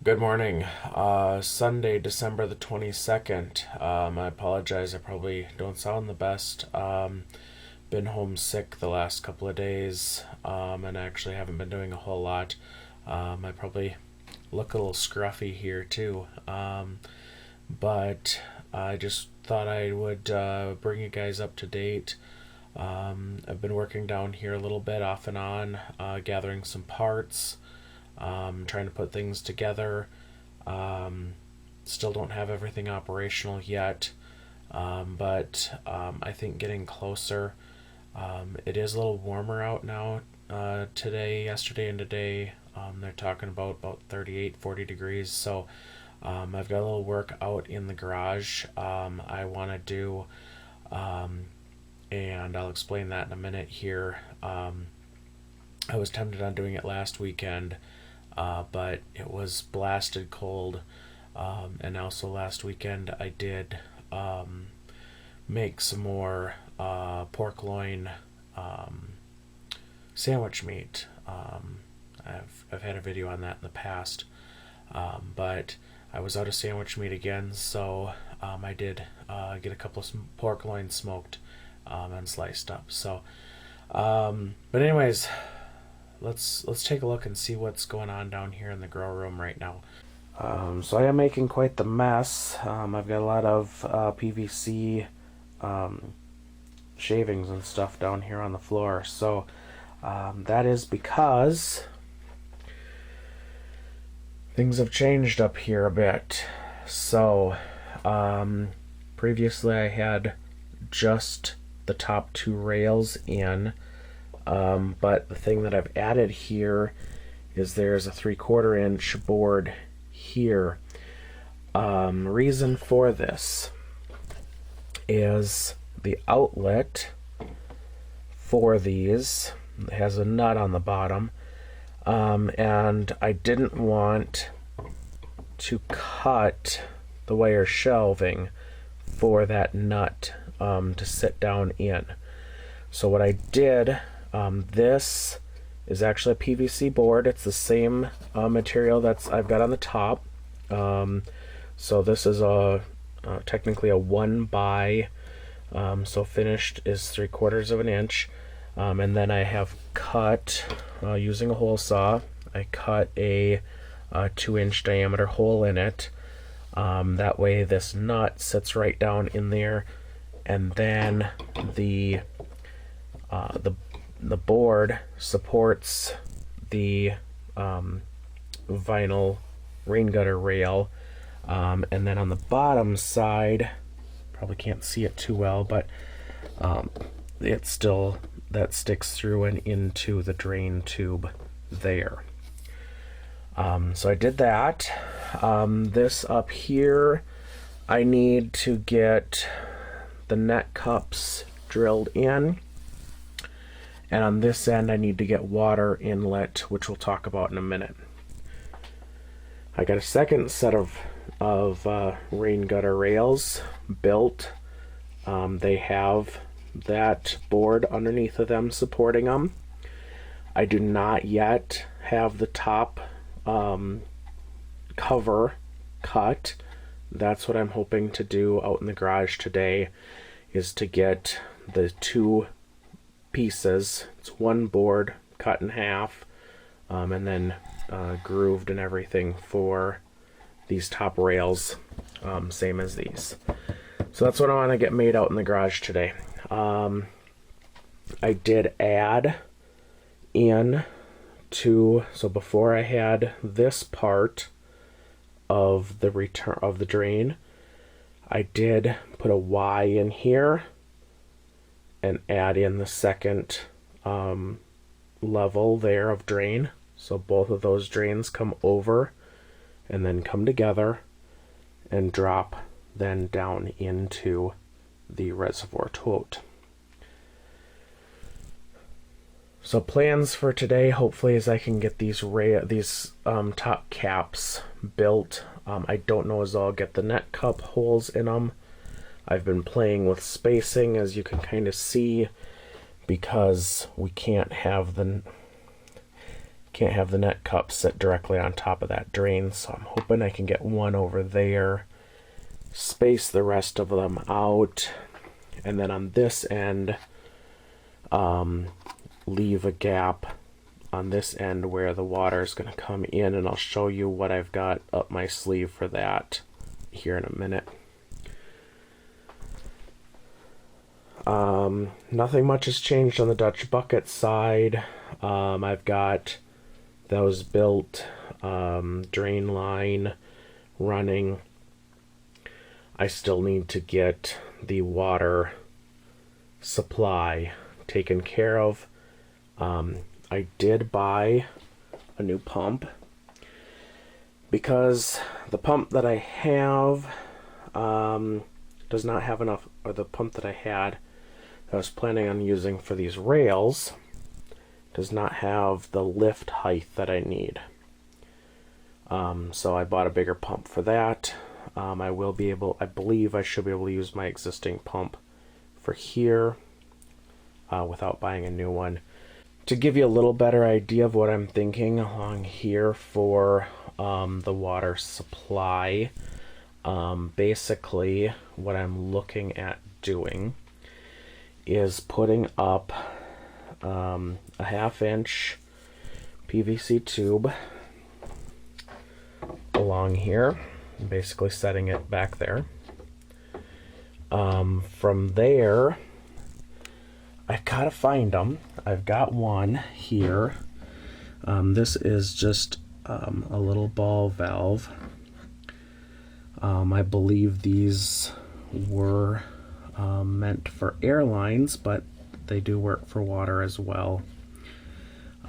Good morning. Sunday, December the 22nd. I apologize, I probably don't sound the best. Been homesick the last couple of days, and I actually haven't been doing a whole lot. I probably look a little scruffy here too. But I just thought I would bring you guys up to date. I've been working down here a little bit off and on, gathering some parts, trying to put things together. Still don't have everything operational yet, but I think getting closer. It is a little warmer out now today, yesterday, and today. They're talking about 38, 40 degrees. So I've got a little work out in the garage I want to do, and I'll explain that in a minute here. I was tempted on doing it last weekend, but it was blasted cold. And also last weekend I did make some more pork loin sandwich meat. I've had a video on that in the past, but I was out of sandwich meat again, so I did get a couple of pork loin smoked and sliced up. So, but anyways, let's take a look and see what's going on down here in the grow room right now. So I am making quite the mess. I've got a lot of PVC shavings and stuff down here on the floor. So that is because things have changed up here a bit. So previously I had just the top two rails in, but the thing that I've added here is there's a 3/4 inch board here. Reason for this is the outlet for these has a nut on the bottom, and I didn't want to cut the wire shelving for that nut to sit down in. So what I did, this is actually a PVC board. It's the same material that's I've got on the top. So this is technically a 1 by, so finished is 3/4 of an inch. And then I have cut, using a hole saw, I cut a 2-inch diameter hole in it. That way this nut sits right down in there, and then the board supports the vinyl rain gutter rail, and then on the bottom side, probably can't see it too well, but it's still, that sticks through and into the drain tube there. So I did that. This up here, I need to get the net cups drilled in, and on this end I need to get water inlet, which we'll talk about in a minute. I got a second set of rain gutter rails built. They have that board underneath of them supporting them. I do not yet have the top cover cut. That's what I'm hoping to do out in the garage today, is to get the two pieces, it's one board cut in half, and then grooved and everything for these top rails, same as these. So that's what I want to get made out in the garage today. I did add in to, so before I had this part of the return of the drain, I did put a Y in here and add in the second level there of drain. So both of those drains come over and then come together and drop then down into the reservoir tote. So plans for today, hopefully, is I can get these top caps built. I don't know as I'll get the net cup holes in them. I've been playing with spacing, as you can kind of see, because we can't have can't have the net cup sit directly on top of that drain, so I'm hoping I can get one over there, space the rest of them out, and then on this end leave a gap on this end where the water is going to come in, and I'll show you what I've got up my sleeve for that here in a minute. Nothing much has changed on the Dutch bucket side. I've got those built, drain line running. I still need to get the water supply taken care of. I did buy a new pump because the pump that I have does not have enough, or the pump that I had that I was planning on using for these rails does not have the lift height that I need. So I bought a bigger pump for that. I believe I should be able to use my existing pump for here without buying a new one. To give you a little better idea of what I'm thinking along here for the water supply, basically what I'm looking at doing is putting up a 1/2-inch PVC tube along here, basically setting it back there. From there, I've got to find them. I've got one here. This is just a little ball valve. I believe these were meant for airlines, but they do work for water as well.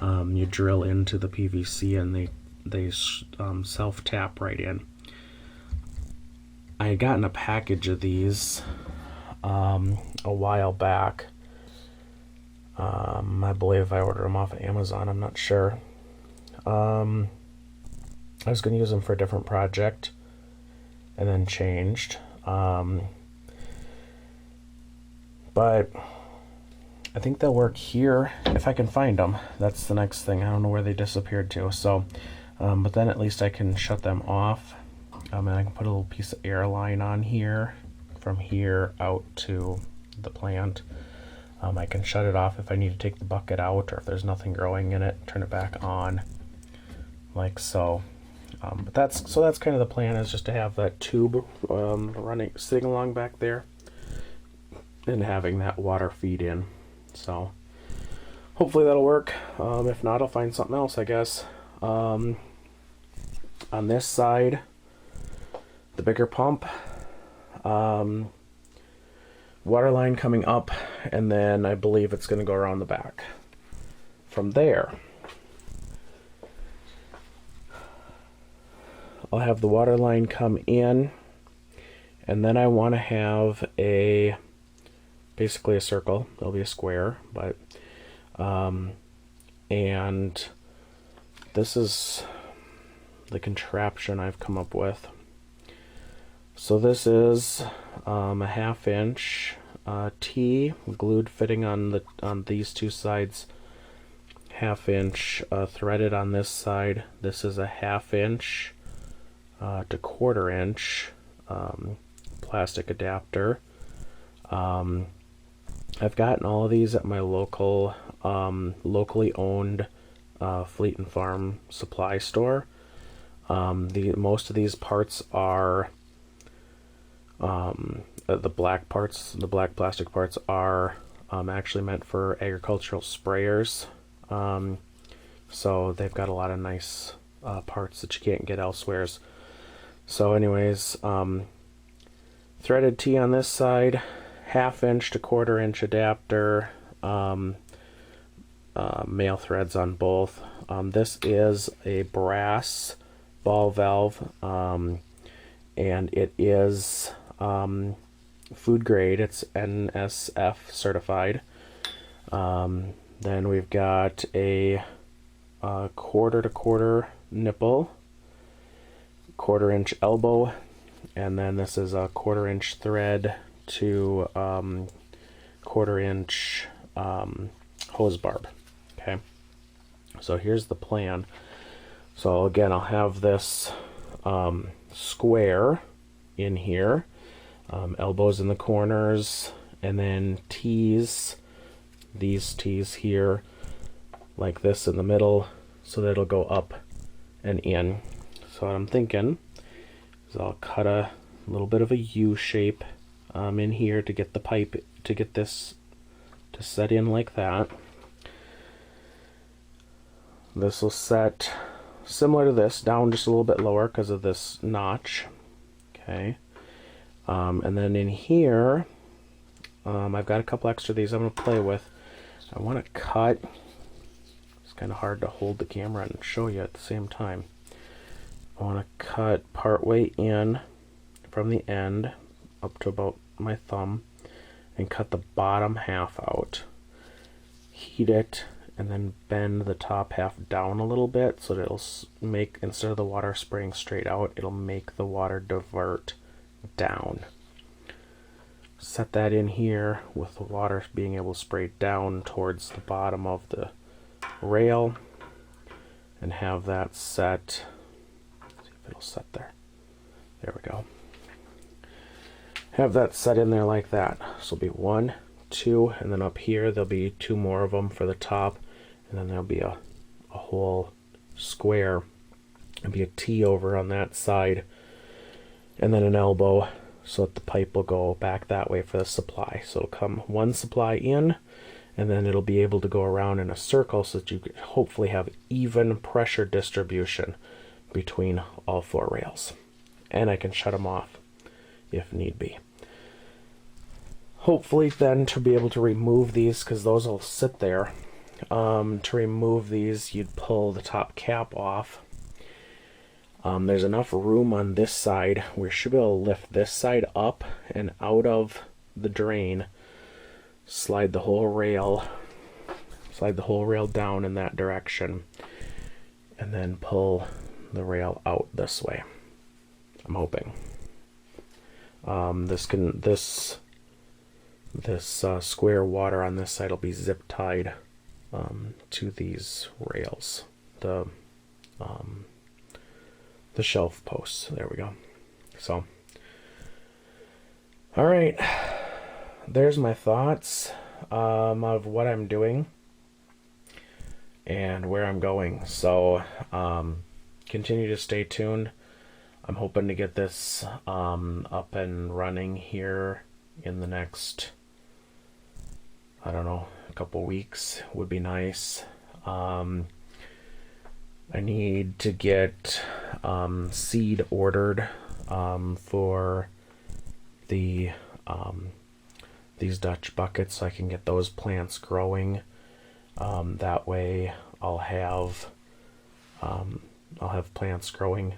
You drill into the PVC and they self-tap right in. I had gotten a package of these a while back. I believe I ordered them off of Amazon, I'm not sure. I was going to use them for a different project and then changed. But I think they'll work here if I can find them. That's the next thing. I don't know where they disappeared to. So, but then at least I can shut them off. And I can put a little piece of air line on here from here out to the plant. I can shut it off if I need to take the bucket out, or if there's nothing growing in it, turn it back on, like so. But that's kind of the plan, is just to have that tube sitting along back there, and having that water feed in. So hopefully that'll work. If not, I'll find something else, I guess. On this side, the bigger pump, water line coming up, and then I believe it's going to go around the back. From there, I'll have the water line come in, and then I want to have basically a circle. There'll be a square, but and this is the contraption I've come up with. So this is a 1/2-inch T glued, fitting on these two sides. 1/2-inch threaded on this side. This is a 1/2-inch to 1/4-inch plastic adapter. I've gotten all of these at my local, locally owned Fleet and Farm supply store. Most of these parts are the black plastic parts are actually meant for agricultural sprayers. So they've got a lot of nice parts that you can't get elsewhere. So anyways, threaded T on this side, 1/2-inch to 1/4-inch adapter, male threads on both. This is a brass ball valve, and it is food grade. It's NSF certified. Then we've got a 1/4 to 1/4 nipple, 1/4-inch elbow, and then this is a 1/4-inch thread to 1/4-inch hose barb. Okay, So here's the plan. So again, I'll have this square in here, elbows in the corners, and then T's, these T's here, like this in the middle, so that it'll go up and in. So what I'm thinking is I'll cut a little bit of a U shape in here to get the pipe, to get this to set in like that. This will set similar to this, down just a little bit lower because of this notch. Okay. And then in here, I've got a couple extra of these I'm going to play with. I want to cut, it's kind of hard to hold the camera and show you at the same time. I want to cut part way in from the end up to about my thumb and cut the bottom half out. Heat it and then bend the top half down a little bit so that it'll make, instead of the water spraying straight out, it'll make the water divert down. Set that in here with the water being able to spray down towards the bottom of the rail and have that set. Let's see if it'll set there. There we go. Have that set in there like that. So it'll be 1, 2, and then up here there'll be 2 more of them for the top, and then there'll be a whole square and be a T over on that side, and then an elbow so that the pipe will go back that way for the supply. So it'll come one supply in, and then it'll be able to go around in a circle so that you could hopefully have even pressure distribution between all 4 rails. And I can shut them off if need be. Hopefully then to be able to remove these, because those will sit there, to remove these you'd pull the top cap off. There's enough room on this side. We should be able to lift this side up and out of the drain, slide the whole rail down in that direction, and then pull the rail out this way. I'm hoping. This square water on this side will be zip tied to these rails, the shelf posts. There we go. So, all right, there's my thoughts of what I'm doing and where I'm going. So continue to stay tuned. I'm hoping to get this up and running here in the next, I don't know, a couple weeks would be nice. I need to get seed ordered for the these Dutch buckets so I can get those plants growing. That way I'll have plants growing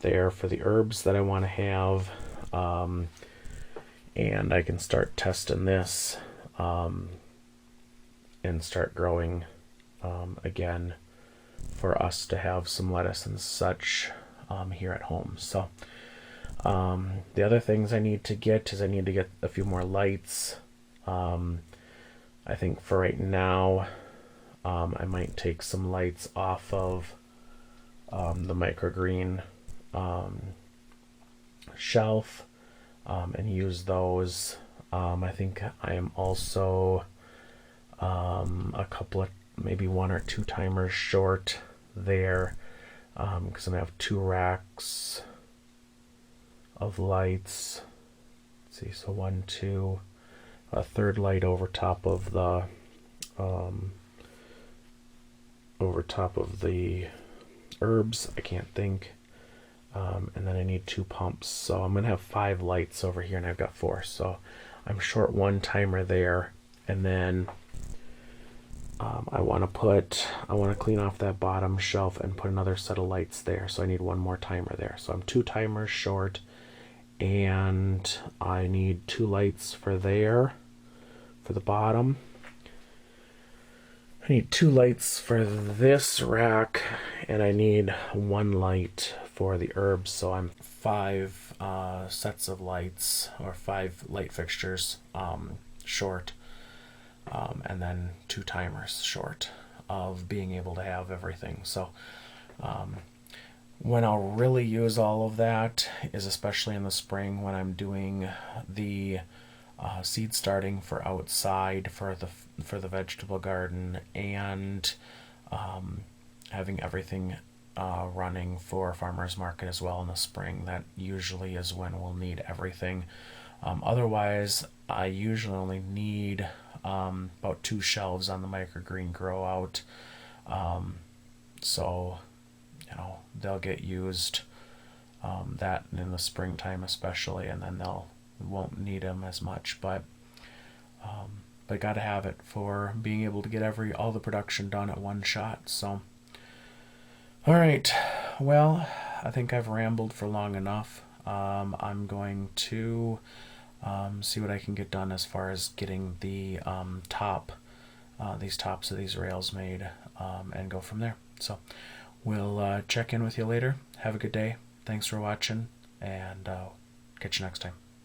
there for the herbs that I want to have, and I can start testing this and start growing again for us to have some lettuce and such here at home. So the other things I need to get is I need to get a few more lights. I think for right now I might take some lights off of the microgreen shelf and use those. I think I am also a couple of, maybe 1 or 2 timers short there, because I'm gonna have 2 racks of lights. Let's see, so 1, 2, a third light over top of the herbs. I can't think. And then I need 2 pumps, so I'm gonna have 5 lights over here, and I've got 4, so I'm short 1 timer there. And then I want to clean off that bottom shelf and put another set of lights there, so I need 1 more timer there. So I'm 2 timers short, and I need 2 lights for there, for the bottom. I need 2 lights for this rack, and I need 1 light for the herbs. So I'm 5 sets of lights, or 5 light fixtures short, and then 2 timers short. of being able to have everything. So when I'll really use all of that is especially in the spring when I'm doing the seed starting for outside for the vegetable garden, and having everything running for farmers market as well in the spring. That usually is when we'll need everything. Otherwise, I usually only need about 2 shelves on the microgreen grow out. So they'll get used that in the springtime especially, and then they'll won't need them as much. But got to have it for being able to get all the production done at one shot. So all right, well, I think I've rambled for long enough. I'm going to see what I can get done as far as getting the these tops of these rails made, and go from there. So we'll check in with you later. Have a good day. Thanks for watching, and catch you next time.